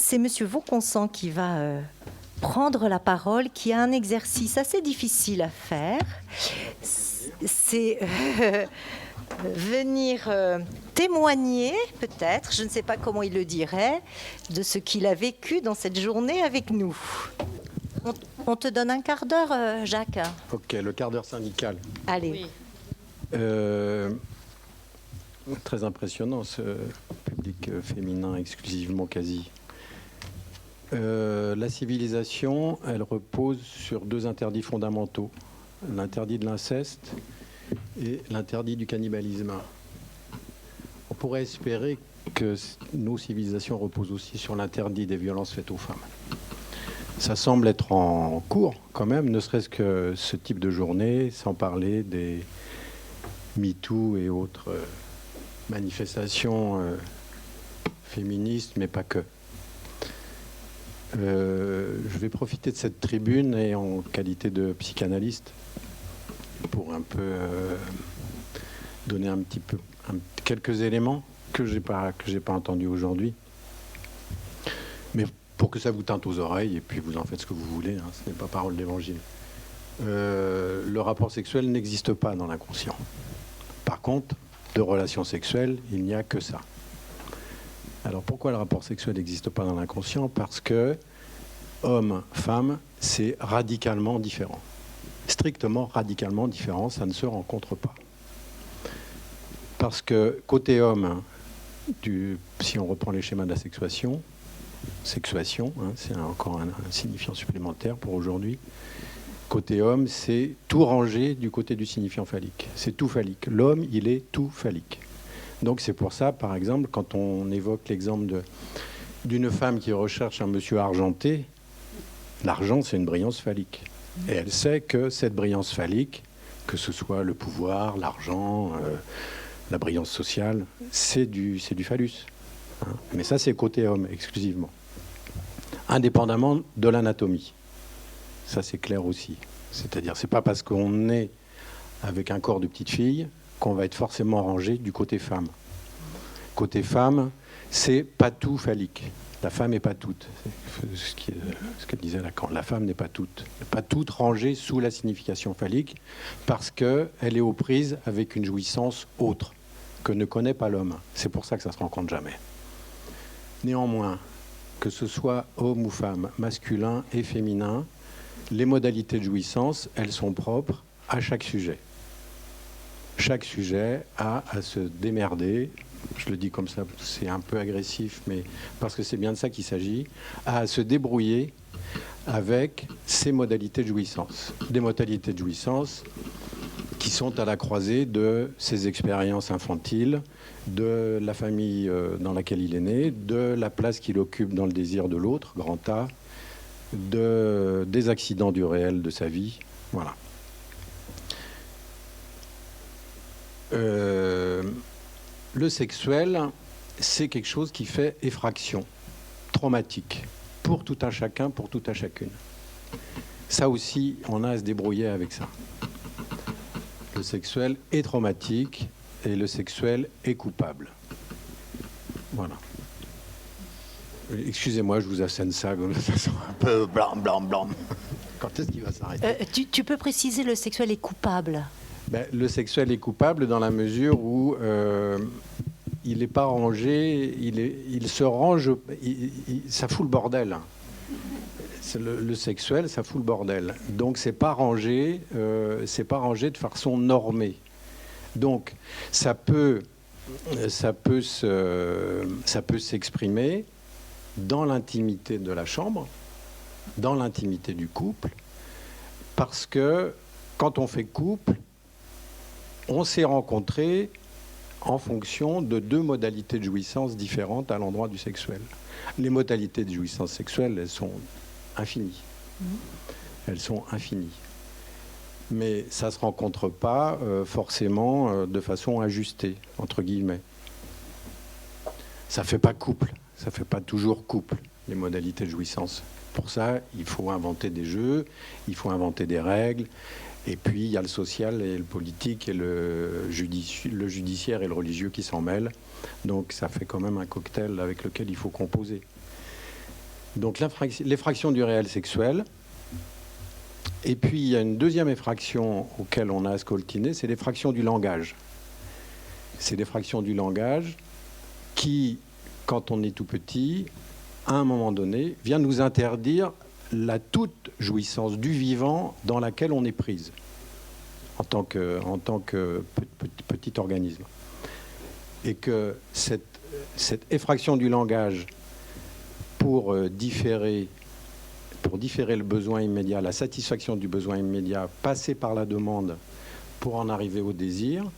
c'est Monsieur Vauconsant qui va prendre la parole, qui a un exercice assez difficile à faire. C'est venir témoigner, peut-être, je ne sais pas comment il le dirait, de ce qu'il a vécu dans cette journée avec nous. On te donne un quart d'heure, Jacques. Ok, le quart d'heure syndical. Allez. Oui. Très impressionnant, ce public féminin exclusivement quasi. La civilisation, elle repose sur deux interdits fondamentaux. L'interdit de l'inceste et l'interdit du cannibalisme. On pourrait espérer que nos civilisations reposent aussi sur l'interdit des violences faites aux femmes. Ça semble être en cours quand même, ne serait-ce que ce type de journée, sans parler des MeToo et autres manifestations féministes, mais pas que. Je vais profiter de cette tribune et en qualité de psychanalyste pour un peu donner quelques éléments que j'ai pas entendus aujourd'hui, mais pour que ça vous teinte aux oreilles et puis vous en faites ce que vous voulez, hein, ce n'est pas parole d'évangile. Le rapport sexuel n'existe pas dans l'inconscient. Par contre, de relations sexuelles, il n'y a que ça. Alors pourquoi le rapport sexuel n'existe pas dans l'inconscient ? Parce que homme, femme, c'est radicalement différent. Strictement radicalement différent, ça ne se rencontre pas. Parce que côté homme, si on reprend les schémas de la sexuation, hein, c'est encore un signifiant supplémentaire pour aujourd'hui. Côté homme, c'est tout rangé du côté du signifiant phallique. C'est tout phallique. L'homme, il est tout phallique. Donc c'est pour ça, par exemple, quand on évoque l'exemple d'une femme qui recherche un monsieur argenté, l'argent, c'est une brillance phallique. Et elle sait que cette brillance phallique, que ce soit le pouvoir, l'argent, la brillance sociale, c'est du phallus. Hein. Mais ça, c'est côté homme, exclusivement. Indépendamment de l'anatomie. Ça, c'est clair aussi. C'est-à-dire, c'est pas parce qu'on est avec un corps de petite fille qu'on va être forcément rangé du côté femme. Côté femme, c'est pas tout phallique. La femme n'est pas toute. C'est ce que disait Lacan. La femme n'est pas toute. Pas toute rangée sous la signification phallique parce qu'elle est aux prises avec une jouissance autre que ne connaît pas l'homme. C'est pour ça que ça ne se rencontre jamais. Néanmoins, que ce soit homme ou femme, masculin et féminin, les modalités de jouissance, elles sont propres à chaque sujet. Chaque sujet a à se démerder, je le dis comme ça, c'est un peu agressif, mais parce que c'est bien de ça qu'il s'agit, à se débrouiller avec ces modalités de jouissance. Des modalités de jouissance qui sont à la croisée de ses expériences infantiles, de la famille dans laquelle il est né, de la place qu'il occupe dans le désir de l'autre, grand A, des accidents du réel de sa vie. Voilà. Le sexuel, c'est quelque chose qui fait effraction, traumatique, pour tout un chacun, pour tout un chacune. Ça aussi, on a à se débrouiller avec ça. Le sexuel est traumatique et le sexuel est coupable. Voilà. Excusez-moi, je vous assène ça de façon un peu blanc. Quand est-ce qu'il va s'arrêter ? Tu peux préciser, le sexuel est coupable ? Le sexuel est coupable dans la mesure où il n'est pas rangé, il se range, ça fout le bordel. Le sexuel, ça fout le bordel. Donc c'est pas rangé de façon normée. Donc ça peut s'exprimer dans l'intimité de la chambre, dans l'intimité du couple, parce que quand on fait couple, on s'est rencontrés en fonction de deux modalités de jouissance différentes à l'endroit du sexuel. Les modalités de jouissance sexuelle, elles sont infinies. Elles sont infinies. Mais ça ne se rencontre pas forcément de façon ajustée, entre guillemets. Ça ne fait pas couple, ça ne fait pas toujours couple, les modalités de jouissance. Pour ça, il faut inventer des jeux, il faut inventer des règles. Et puis, il y a le social et le politique et le judiciaire et le religieux qui s'en mêlent. Donc, ça fait quand même un cocktail avec lequel il faut composer. Donc l'effraction du réel sexuel. Et puis il y a une deuxième effraction auquel on a scoltiné, c'est l'effraction du langage. C'est l'effraction du langage qui, quand on est tout petit, à un moment donné, vient nous interdire la toute jouissance du vivant dans laquelle on est prise en tant que petit organisme. Et que cette effraction du langage pour différer le besoin immédiat, la satisfaction du besoin immédiat, passer par la demande pour en arriver au désir,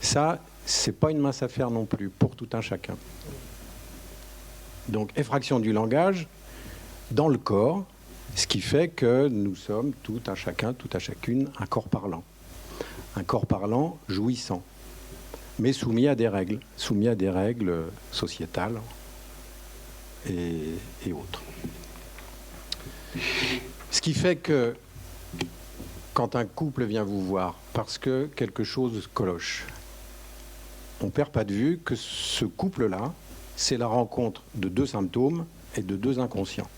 ça, c'est pas une mince affaire non plus pour tout un chacun. Donc, effraction du langage dans le corps, ce qui fait que nous sommes tout un chacun, tout à chacune, un corps parlant. Un corps parlant jouissant, mais soumis à des règles sociétales et autres. Ce qui fait que quand un couple vient vous voir parce que quelque chose cloche, on ne perd pas de vue que ce couple-là, c'est la rencontre de deux symptômes et de deux inconscients.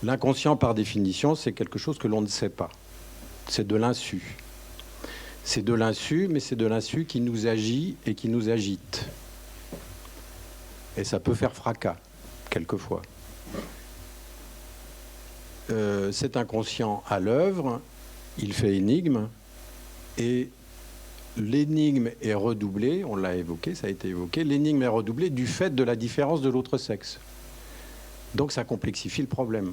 L'inconscient, par définition, c'est quelque chose que l'on ne sait pas. C'est de l'insu. C'est de l'insu, mais c'est de l'insu qui nous agit et qui nous agite. Et ça peut faire fracas, quelquefois. Cet inconscient à l'œuvre, il fait énigme, et l'énigme est redoublée, on l'a évoqué, ça a été évoqué, l'énigme est redoublée du fait de la différence de l'autre sexe. Donc ça complexifie le problème.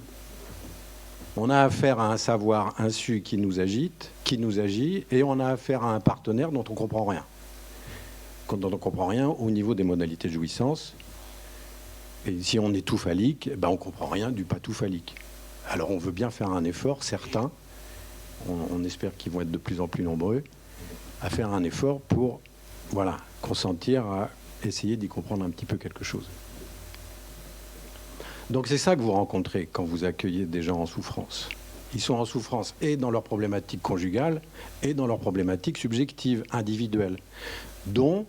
On a affaire à un savoir insu qui nous agite, qui nous agit, et on a affaire à un partenaire dont on ne comprend rien. Dont on ne comprend rien au niveau des modalités de jouissance. Et si on est tout phallique, ben on ne comprend rien du pas tout phallique. Alors on veut bien faire un effort, certains, on espère qu'ils vont être de plus en plus nombreux, à faire un effort pour consentir à essayer d'y comprendre un petit peu quelque chose. Donc c'est ça que vous rencontrez quand vous accueillez des gens en souffrance. Ils sont en souffrance et dans leurs problématiques conjugales et dans leurs problématiques subjectives, individuelles, dont,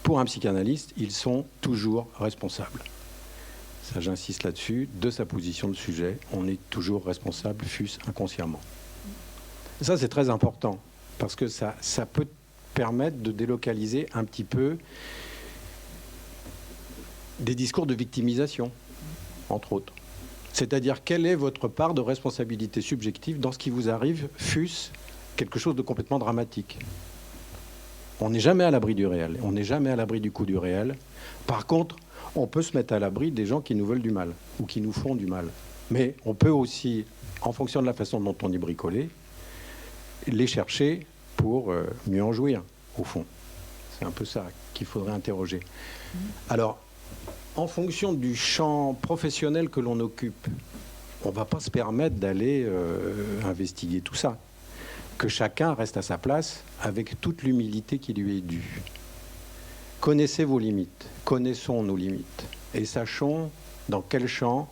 pour un psychanalyste, ils sont toujours responsables. Ça, j'insiste là-dessus, de sa position de sujet, on est toujours responsable, fût-ce inconsciemment. Ça, c'est très important, parce que ça peut permettre de délocaliser un petit peu des discours de victimisation, entre autres. C'est-à-dire, quelle est votre part de responsabilité subjective dans ce qui vous arrive, fût-ce quelque chose de complètement dramatique. On n'est jamais à l'abri du réel, on n'est jamais à l'abri du coup du réel. Par contre, on peut se mettre à l'abri des gens qui nous veulent du mal, ou qui nous font du mal. Mais on peut aussi, en fonction de la façon dont on est bricolé, les chercher pour mieux en jouir, au fond. C'est un peu ça qu'il faudrait interroger. Alors, en fonction du champ professionnel que l'on occupe, on ne va pas se permettre d'aller investiguer tout ça. Que chacun reste à sa place avec toute l'humilité qui lui est due. Connaissez vos limites, connaissons nos limites et sachons dans quel champ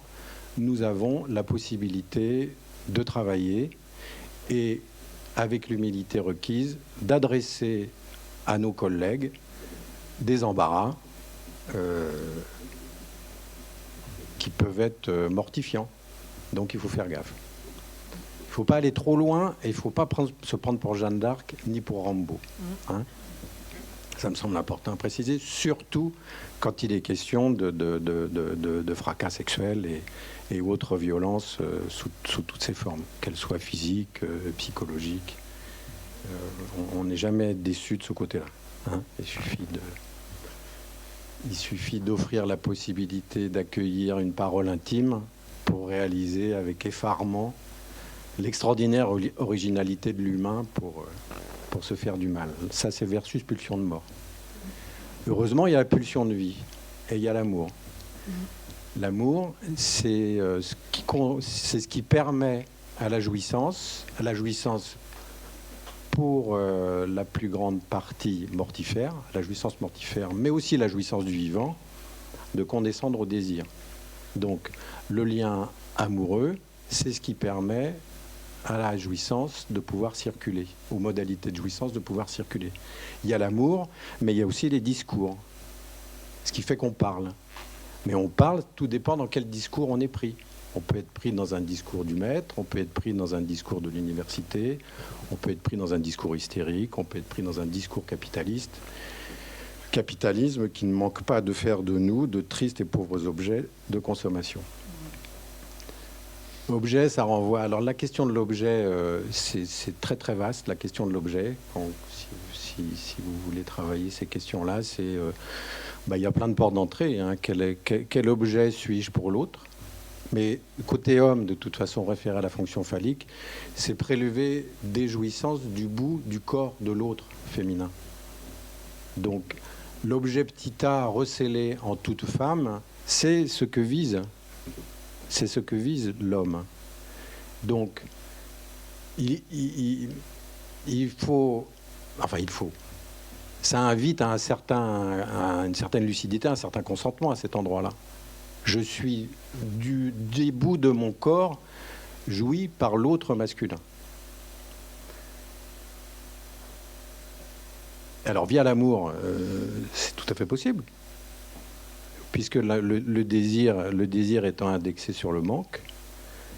nous avons la possibilité de travailler et, avec l'humilité requise, d'adresser à nos collègues des embarras qui peuvent être mortifiants. Donc il faut faire gaffe. Il ne faut pas aller trop loin et il ne faut pas se prendre pour Jeanne d'Arc ni pour Rambo. Hein, ça me semble important à préciser, surtout quand il est question de fracas sexuels et autres violences sous toutes ses formes, qu'elles soient physiques, psychologiques. On n'est jamais déçu de ce côté-là. Hein, il suffit d'offrir la possibilité d'accueillir une parole intime pour réaliser avec effarement l'extraordinaire originalité de l'humain pour se faire du mal. Ça, c'est versus pulsion de mort. Heureusement, il y a la pulsion de vie et il y a l'amour. L'amour, c'est ce qui permet à la jouissance pour la plus grande partie mortifère, la jouissance mortifère, mais aussi la jouissance du vivant, de condescendre au désir. Donc, le lien amoureux, c'est ce qui permet à la jouissance de pouvoir circuler, aux modalités de jouissance de pouvoir circuler. Il y a l'amour, mais il y a aussi les discours, ce qui fait qu'on parle. Mais on parle, tout dépend dans quel discours on est pris. On peut être pris dans un discours du maître, on peut être pris dans un discours de l'université, on peut être pris dans un discours hystérique, on peut être pris dans un discours capitaliste. Capitalisme qui ne manque pas de faire de nous de tristes et pauvres objets de consommation. Objet, ça renvoie... Alors la question de l'objet, c'est très très vaste, la question de l'objet. Si vous voulez travailler ces questions-là, c'est... il y a plein de portes d'entrée. Hein. Quel objet suis-je pour l'autre? Mais côté homme, de toute façon, référé à la fonction phallique, c'est prélever des jouissances du bout du corps de l'autre féminin. Donc, l'objet petit a recélé en toute femme, c'est ce que vise l'homme. Donc, il faut... Ça invite à une certaine lucidité, un certain consentement à cet endroit-là. Je suis des bouts de mon corps joui par l'autre masculin. Alors, via l'amour, c'est tout à fait possible, puisque le désir étant indexé sur le manque,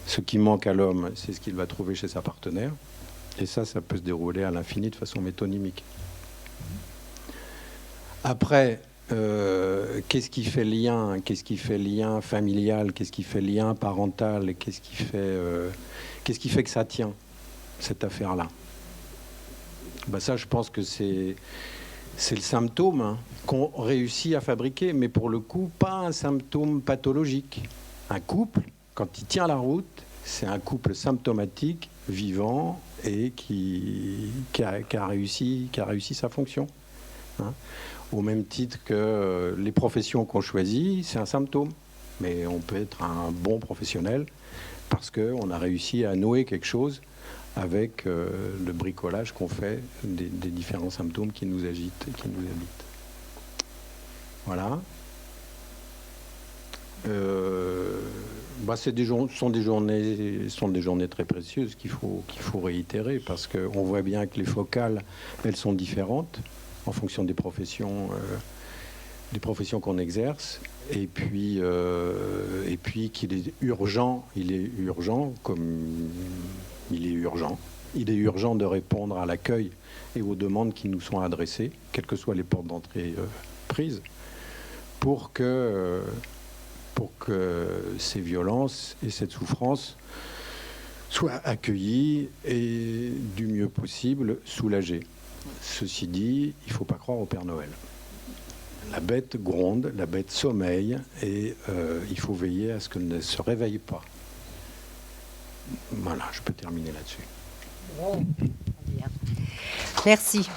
ce qui manque à l'homme, c'est ce qu'il va trouver chez sa partenaire, et ça peut se dérouler à l'infini de façon métonymique. Après, qu'est-ce qui fait lien familial, qu'est-ce qui fait lien parental, et qu'est-ce qui fait que ça tient, cette affaire-là? Ça, je pense que c'est le symptôme qu'on réussit à fabriquer, mais pour le coup, pas un symptôme pathologique. Un couple, quand il tient la route, c'est un couple symptomatique, vivant, et qui a réussi sa fonction. Au même titre que les professions qu'on choisit, c'est un symptôme. Mais on peut être un bon professionnel parce qu'on a réussi à nouer quelque chose avec le bricolage qu'on fait des différents symptômes qui nous agitent et qui nous habitent. Voilà. Sont des journées très précieuses qu'il faut réitérer parce qu'on voit bien que les focales, elles sont différentes en fonction des professions qu'on exerce, et puis qu'il est urgent comme il est urgent. Il est urgent de répondre à l'accueil et aux demandes qui nous sont adressées, quelles que soient les portes d'entrée prises, pour que ces violences et cette souffrance soient accueillies et du mieux possible soulagées. Ceci dit, il ne faut pas croire au Père Noël. La bête gronde, la bête sommeille, et il faut veiller à ce qu'elle ne se réveille pas. Voilà, je peux terminer là-dessus. Bien. Merci.